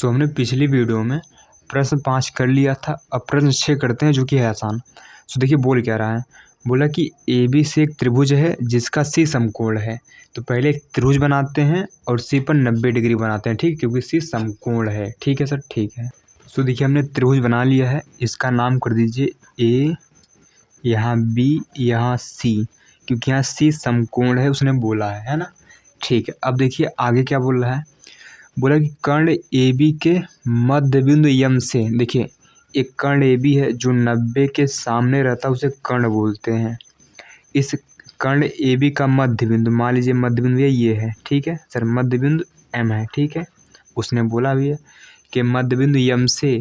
हमने पिछली वीडियो में प्रश्न 5 कर लिया था। अब प्रश्न 6 करते हैं जो कि है आसान। देखिए बोल क्या रहा है, बोला कि ए बी से एक त्रिभुज है जिसका सी समकोण है। तो पहले एक त्रिभुज बनाते हैं और सी पर 90 डिग्री बनाते हैं, ठीक, क्योंकि सी समकोण है। ठीक है सर, ठीक है। देखिए हमने त्रिभुज बना लिया है, इसका नाम कर दीजिए ए, यहाँ बी, यहाँ सी, क्योंकि यहाँ सी समकोण है उसने बोला है ना। ठीक है, अब देखिए आगे क्या बोल रहा है, बोला कि कर्ण ए बी के मध्य बिंदु यम से, देखिए एक कर्ण ए बी है जो 90 के सामने रहता है उसे कर्ण बोलते हैं। इस कर्ण ए बी का मध्य बिंदु, मान लीजिए मध्य बिंदु ये है, ठीक है सर, मध्य बिंदु एम है, ठीक है। उसने बोला भी है कि मध्य बिंदु यम से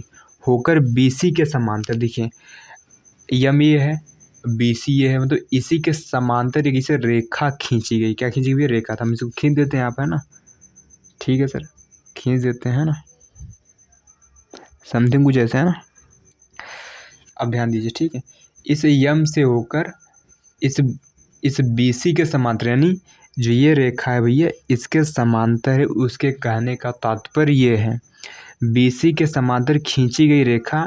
होकर बी सी के समांतर, देखिए यम ये है, बी सी ये है, मतलब इसी के समांतर एक इसे रेखा खींची गई। क्या खींची गई? रेखा। था हम इसको खींच देते हैं यहाँ पर, है ना। ठीक है सर, खींच देते हैं ना, समथिंग कुछ ऐसा है ना। अब ध्यान दीजिए, ठीक है, इस यम से होकर इस बी सी के समांतर, यानी जो ये रेखा है भैया इसके समांतर है। उसके कहने का तात्पर्य ये है, बी सी के समांतर खींची गई रेखा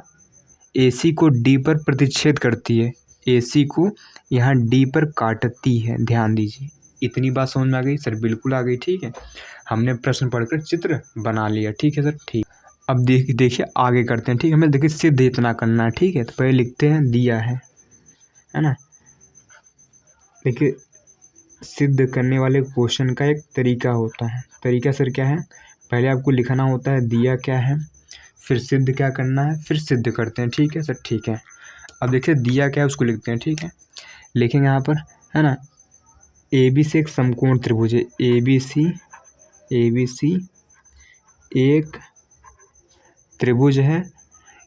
ए सी को डी पर प्रतिच्छेद करती है, ए सी को यहाँ डी पर काटती है। ध्यान दीजिए, इतनी बात समझ में आ गई सर? बिल्कुल आ गई। ठीक है, हमने प्रश्न पढ़कर चित्र बना लिया। ठीक है सर, ठीक। अब देखिए आगे करते हैं। ठीक है, हमें देखिए सिद्ध इतना करना है। ठीक है, तो पहले लिखते हैं दिया है ना। देखिए सिद्ध करने वाले क्वेश्चन का एक तरीका होता है। तरीका सर क्या है, पहले आपको लिखना होता है दिया क्या है, फिर सिद्ध क्या करना है, फिर सिद्ध करते हैं। ठीक है सर, ठीक है। अब देखिए दिया क्या है उसको लिखते हैं। ठीक है, लिखेंगे यहाँ पर, है ना, ए बी से एक समकोण त्रिभुज है, ए बी सी एक त्रिभुज है,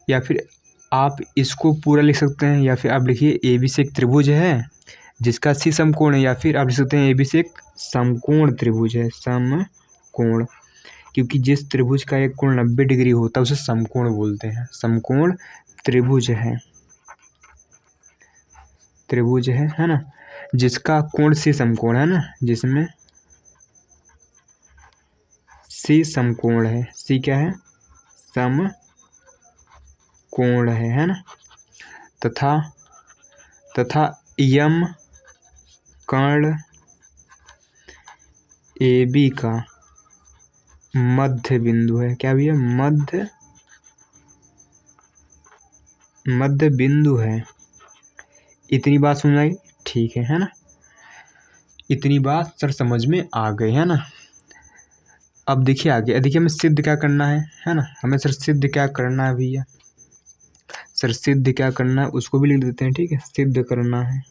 या फिर आप इसको पूरा लिख सकते हैं, या फिर आप लिखिए ए बी से एक त्रिभुज है जिसका सी समकोण है, या फिर आप लिख सकते हैं ए बी से एक समकोण त्रिभुज है, समकोण, क्योंकि जिस त्रिभुज का एक कोण 90 डिग्री होता है उसे समकोण बोलते हैं। समकोण त्रिभुज है ना, जिसका कोण सी समकोण है ना, जिसमें सी समकोण है, सी क्या है, समकोण है ना, तथा यम कर्ण ए बी का मध्य बिंदु है। क्या भैया? मध्य बिंदु है। इतनी बात समझ आई? ठीक है ना, इतनी बात सर समझ में आ गई है ना। अब देखिए आगे, देखिए हमें सिद्ध क्या करना है ना। हमें सर सिद्ध क्या करना है भैया, सर सिद्ध क्या करना है उसको भी लिख देते हैं। ठीक है, सिद्ध करना है,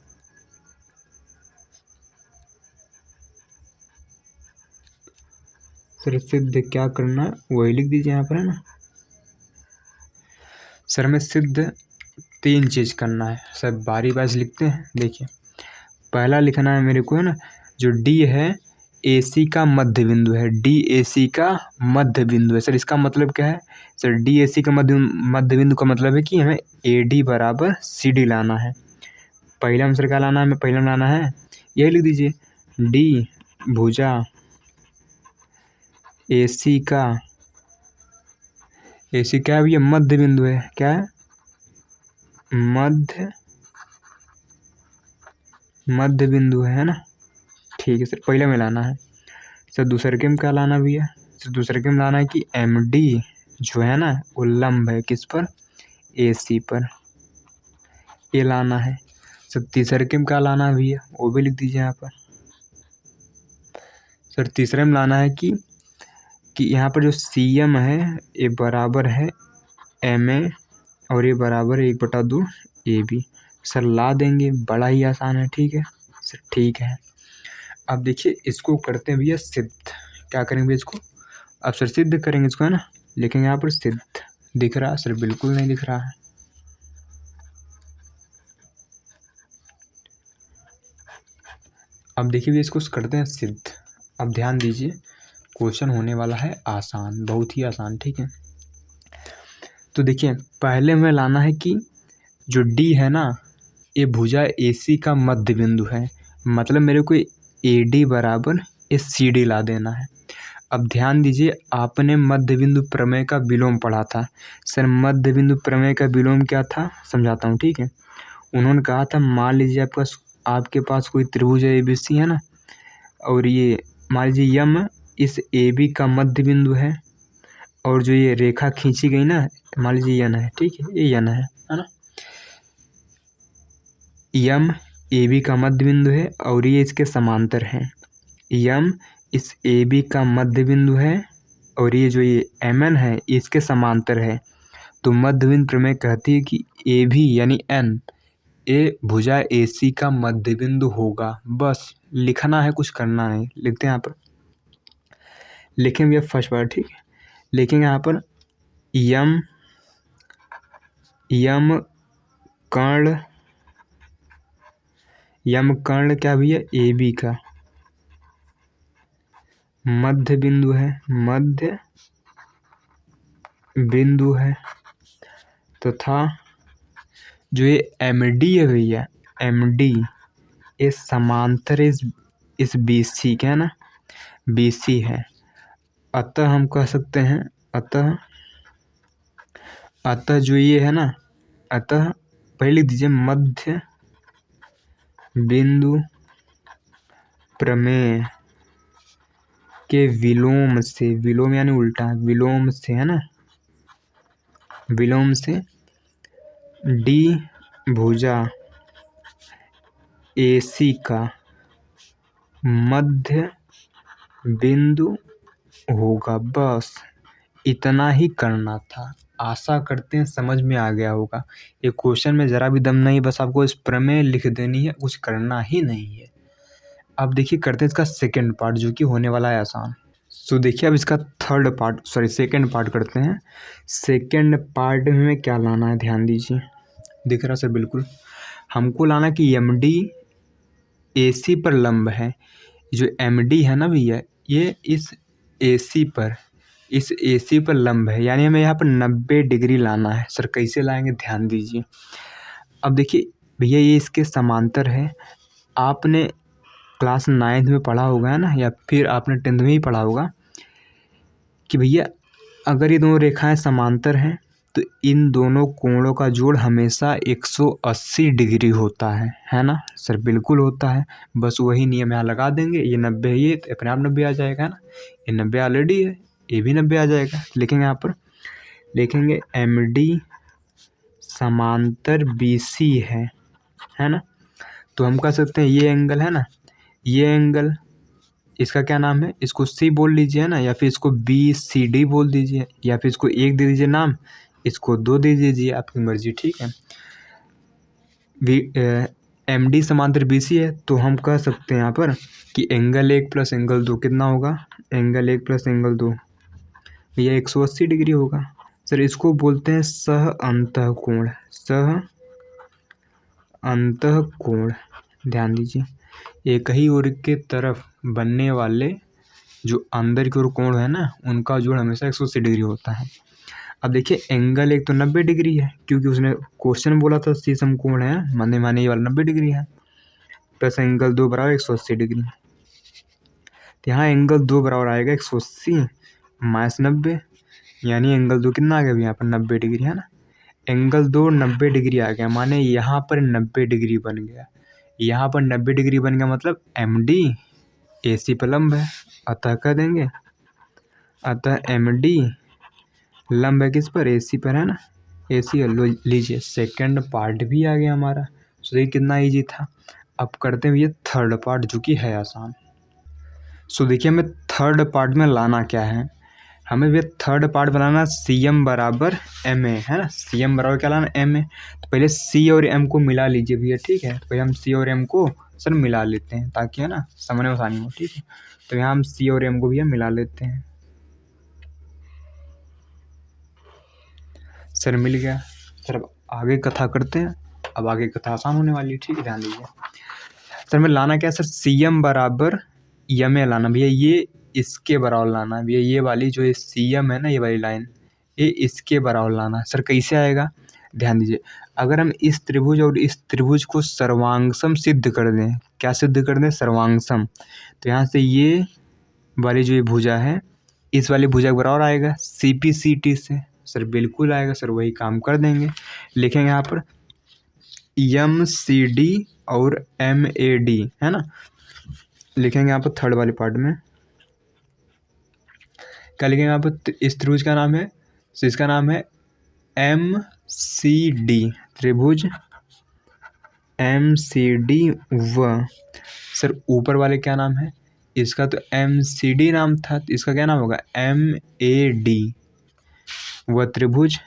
सर सिद्ध क्या करना है वही लिख दीजिए यहाँ पर, है ना। सर हमें सिद्ध 3 चीज़ करना है सर, बारी बारी से लिखते हैं। देखिए पहला लिखना है मेरे को, है ना, जो डी है ए सी का मध्य बिंदु है, डी ए सी का मध्य बिंदु है। सर इसका मतलब क्या है सर, डी ए सी का मध्य बिंदु का मतलब है कि हमें ए डी बराबर सी डी लाना है। पहला में सर क्या लाना है, हमें पहला लाना है, यही लिख दीजिए, डी भुजा ए सी का, ए सी क्या है भैया, मध्य बिंदु है। क्या है? मध्य बिंदु है ना। ठीक है सर, पहले में लाना है। सर दूसरे के में क्या लाना भैया, सर दूसरे के में लाना है कि एम डी जो है ना वो लंब है किस पर, ए सी पर, ये लाना है। सर तीसरे के में क्या लाना है भैया, वो भी लिख दीजिए यहाँ पर। सर तीसरे में लाना है कि यहाँ पर जो सी एम है ये बराबर है एम ए, और ये बराबर है 1/2 ए बी। सर ला देंगे, बड़ा ही आसान है। ठीक है सर, ठीक है। अब देखिए इसको करते हैं भैया सिद्ध। क्या करेंगे इसको, अब सर सिद्ध करेंगे इसको, है ना। लिखेंगे यहाँ पर सिद्ध, दिख रहा है सर? बिल्कुल नहीं दिख रहा है। अब देखिए इसको करते हैं सिद्ध। अब ध्यान दीजिए, क्वेश्चन होने वाला है आसान, बहुत ही आसान। ठीक है, तो देखिए पहले हमें लाना है कि जो डी है ना ये भुजा ए सी का मध्य बिंदु है, मतलब मेरे को ए डी बराबर ए सी डी ला देना है। अब ध्यान दीजिए, आपने मध्य बिंदु प्रमेय का विलोम पढ़ा था। सर मध्य बिंदु प्रमेय का विलोम क्या था, समझाता हूँ, ठीक है। उन्होंने कहा था मान लीजिए आपके पास कोई त्रिभुज ABC है ना, और ये मान लीजिए यम इस AB का मध्य बिंदु है, और जो ये रेखा खींची गई ना, मान लीजिए यन है, ठीक है, ये यन है ना। यम AB का मध्य बिंदु है और ये इसके समांतर है। यम इस AB का मध्य बिंदु है और ये जो ये MN है इसके समांतर है। तो मध्य बिंदु प्रमेय कहती है कि AB यानी N ए भुजा AC का मध्य बिंदु होगा। बस लिखना है, कुछ करना नहीं। लिखते हैं यहाँ पर, लिखेंगे फर्स्ट बार, ठीक है। लिखेंगे यहाँ पर यम कर्ण क्या भैया, AB का मध्य बिंदु है तथा जो ये MD है भैया, MD ये समांतर इस BC के है ना, BC है। अतः हम कह सकते हैं, अतः जो ये है ना, अतः पहले लिख दीजिए मध्य बिंदु प्रमेय के विलोम से, विलोम यानी उल्टा, विलोम से है ना, विलोम से D भुजा AC का मध्य बिंदु होगा। बस इतना ही करना था। आशा करते हैं समझ में आ गया होगा। ये क्वेश्चन में ज़रा भी दम नहीं, बस आपको इस प्रमेय लिख देनी है, कुछ करना ही नहीं है। अब देखिए करते हैं इसका सेकंड पार्ट, जो कि होने वाला है आसान। सो देखिए अब इसका सेकंड पार्ट करते हैं। सेकंड पार्ट में क्या लाना है, ध्यान दीजिए। दिख रहा सर, बिल्कुल हमको लाना कि MD AC पर लंब है। जो MD है ना भैया, ये इस AC पर लंब है, यानी हमें यहाँ पर 90 डिग्री लाना है। सर कैसे लाएंगे, ध्यान दीजिए। अब देखिए भैया ये इसके समांतर है। आपने क्लास 9th में पढ़ा होगा है ना, या फिर आपने 10th में ही पढ़ा होगा कि भैया अगर ये दोनों रेखाएं समांतर हैं तो इन दोनों कोणों का जोड़ हमेशा 180 डिग्री होता है ना। सर बिल्कुल होता है। बस वही नियम यहाँ लगा देंगे। ये 90 है, ये अपने आप 90 आ जाएगा ना। ये 90 ऑलरेडी है, ये भी 90 आ जाएगा। लिखेंगे यहाँ पर, लिखेंगे MD समांतर BC है ना। तो हम कह सकते हैं ये एंगल है ना, ये एंगल, इसका क्या नाम है, इसको C बोल लीजिए ना, या फिर इसको BCD बोल दीजिए, या फिर इसको 1 दे दीजिए नाम, इसको 2 दे दीजिए, आपकी मर्जी, ठीक है। MD समांतर BC है, तो हम कह सकते हैं यहाँ पर कि एंगल 1 प्लस एंगल 2 कितना होगा, एंगल 1 प्लस एंगल 2 ये 180 डिग्री होगा। सर इसको बोलते हैं सह अंतःकोण, सह अंतःकोण। ध्यान दीजिए, एक ही ओर के तरफ बनने वाले जो अंदर की ओर कोण है ना, उनका जोड़ हमेशा 180 डिग्री होता है। अब देखिए एंगल एक तो 90 डिग्री है, क्योंकि उसने क्वेश्चन बोला था सी समकोण है, माने ये वाला 90 डिग्री है, प्लस एंगल 2 बराबर 180 डिग्री। तो यहाँ एंगल 2 बराबर आएगा 180 माइनस 90, यानी एंगल 2 कितना आ गया यहाँ पर 90 डिग्री है ना। एंगल 2 90 डिग्री आ गया, माने यहाँ पर 90 डिग्री बन गया। यहाँ पर 90 डिग्री बन गया, मतलब MD AC पर लंब है। अतः कह देंगे, अतः MD लंब है किस पर, AC पर है ना। AC लीजिए, सेकंड पार्ट भी आ गया हमारा। सो ये कितना ईजी था। अब करते हैं ये थर्ड पार्ट, जो कि है आसान। सो देखिए हमें थर्ड पार्ट में लाना क्या है, हमें ये थर्ड पार्ट बनाना CM बराबर MA है ना। CM बराबर क्या लाना, MA। तो पहले C और M को मिला लीजिए भैया, ठीक है। तो पहले हम C और M को सर मिला लेते हैं, ताकि है ना समझने में आसानी हो, ठीक है। तो यहाँ हम C और M को भैया मिला लेते हैं। सर मिल गया। सर अब आगे कथा करते हैं। अब आगे कथा आसान होने वाली है, ठीक है, ध्यान दीजिए। सर में लाना क्या है, सर CM बराबर MA लाना भैया, ये इसके बराबर लाना है भैया। ये वाली जो CM है ना, ये वाली लाइन, ये इसके बराबर लाना है। सर कैसे आएगा, ध्यान दीजिए। अगर हम इस त्रिभुज और इस त्रिभुज को सर्वांगसम सिद्ध कर दें, क्या सिद्ध कर दें, सर्वांगसम, तो यहाँ से ये वाली जो ये भुजा है इस वाली भुजा के बराबर आएगा CPCT से। सर बिल्कुल आएगा सर, वही काम कर देंगे। लिखेंगे यहाँ पर MCD और MAD, है ना। लिखेंगे यहाँ पर थर्ड वाले पार्ट में क्या लिखेंगे यहाँ पर, इस त्रिभुज का नाम है, तो इसका नाम है MCD, त्रिभुज MCD। व सर ऊपर वाले क्या नाम है, इसका तो MCD नाम था, तो इसका क्या नाम होगा MAD। वह त्रिभुज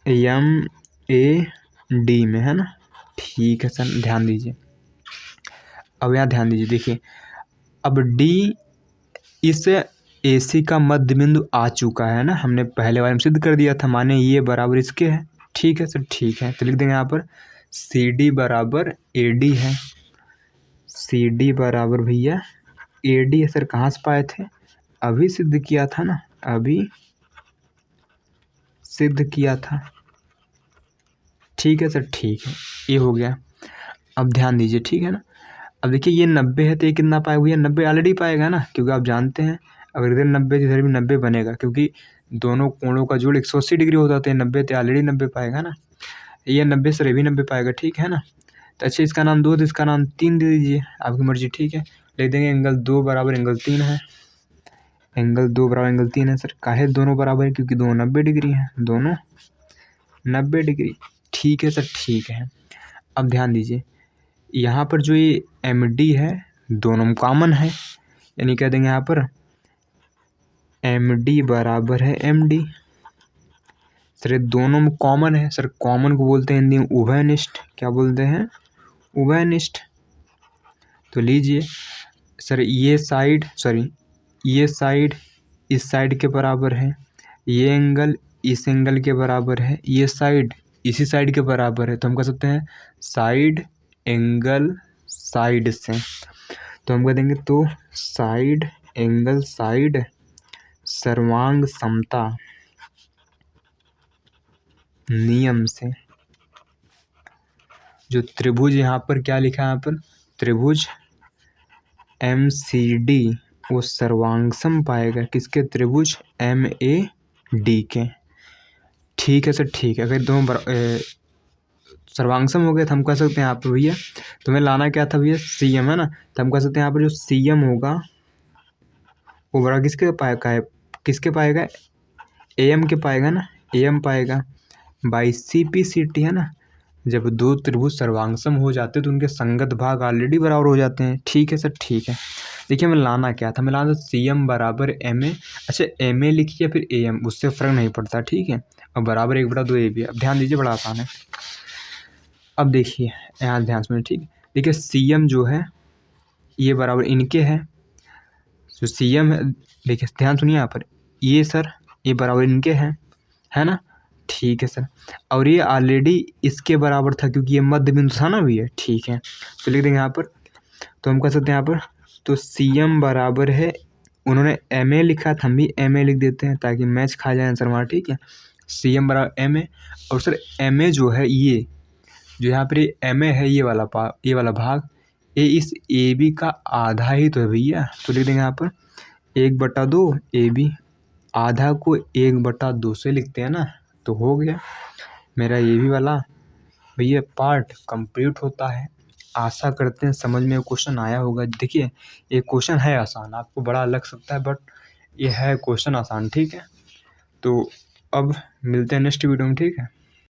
MAD में, है ना। ठीक है सर, ध्यान दीजिए। अब यहाँ ध्यान दीजिए, देखिए अब D इस AC का मध्य बिंदु आ चुका है ना, हमने पहले बार में सिद्ध कर दिया था, माने ये बराबर इसके है। ठीक है सर, ठीक है, तो लिख देंगे यहाँ पर CD बराबर AD है। CD बराबर भैया AD है। सर कहाँ से पाए थे, अभी सिद्ध किया था ना, अभी सिद्ध किया था। ठीक है सर, ठीक है, ये हो गया। अब ध्यान दीजिए, ठीक है ना। अब देखिए ये 90 है, तो ये कितना पाएगा भैया, 90 ऑलरेडी पाएगा ना, क्योंकि आप जानते हैं अगर इधर 90 तो इधर भी 90 बनेगा, क्योंकि दोनों कोणों का जोड़ 180 डिग्री होता है, तो 90 तो ऑलरेडी 90 पाएगा ना। ये 90 सर, ये भी 90 पाएगा, ठीक है ना। तो अच्छा, इसका नाम 2, तो इसका नाम 3 दे दीजिए, आपकी मर्जी। ठीक है, लिख देंगे एंगल 2 बराबर एंगल 3 है। एंगल 2 बराबर एंगल 3 है। सर काहे दोनों बराबर है, क्योंकि दोनों 90 डिग्री हैं, दोनों 90 डिग्री। ठीक है सर, ठीक है। अब ध्यान दीजिए, यहाँ पर जो ये MD है दोनों में कॉमन है, यानी कह देंगे यहाँ पर MD बराबर है MD। सर ये दोनों में कॉमन है, सर कॉमन को बोलते हैं हिंदी में उभयनिष्ठ। क्या बोलते हैं, उभयनिष्ठ। तो लीजिए सर, ये साइड, सॉरी ये साइड इस साइड के बराबर है, ये एंगल इस एंगल के बराबर है, ये साइड इसी साइड के बराबर है, तो हम कह सकते हैं साइड एंगल साइड से। तो हम कह देंगे, तो साइड एंगल साइड सर्वांग समता नियम से जो त्रिभुज यहाँ पर क्या लिखा है, यहाँ पर त्रिभुज MCD वो सर्वांगसम पाएगा किसके, त्रिभुज MAD के। ठीक है सर, ठीक है। अगर दोनों सर्वांगसम हो गए तो हम कह सकते हैं यहाँ पर भैया तुम्हें लाना क्या था भैया, CM, है ना। तो हम कह सकते हैं यहाँ पर जो CM होगा वो बड़ा किसके पाएगा है, किसके पाएगा, AM के पाएगा ना, AM पाएगा बाई CPCT, है ना। जब दो त्रिभुज सर्वांगसम हो जाते हैं तो उनके संगत भाग ऑलरेडी बराबर हो जाते हैं। ठीक है सर, ठीक है। देखिए हमें लाना क्या था, हमें लाना था CM बराबर MA। अच्छा MA लिखिए फिर AM, उससे फ़र्क नहीं पड़ता, ठीक है। और बराबर 1/2 AB। अब ध्यान दीजिए, बड़ा आसान है। अब देखिए यहाँ ध्यान सुनिए, ठीक है। देखिए CM जो है ये बराबर इनके है, जो CM है, देखिए ध्यान सुनिए यहाँ पर, ये सर ये बराबर इनके है ना। ठीक है सर, और ये ऑलरेडी इसके बराबर था क्योंकि ये मध्य बिंदु था ना भैया। ठीक है, तो लिख देंगे यहाँ पर, तो हम कह सकते हैं यहाँ पर, तो CM बराबर है, उन्होंने MA लिखा था, हम भी MA लिख देते हैं ताकि मैच खा जाए आंसर हमारा। ठीक है, CM बराबर MA। और सर MA जो है, ये जो यहाँ पर ये MA है, ये वाला भाग, ये इस AB का आधा ही तो है भैया। तो लिख देंगे यहाँ पर 1/2 AB, आधा को 1/2 से लिखते हैं ना, तो हो गया मेरा ये भी वाला भैया पार्ट कंप्लीट होता है। आशा करते हैं समझ में क्वेश्चन आया होगा। देखिए ये क्वेश्चन है आसान, आपको बड़ा लग सकता है बट ये है क्वेश्चन आसान। ठीक है, तो अब मिलते हैं नेक्स्ट वीडियो में। ठीक है।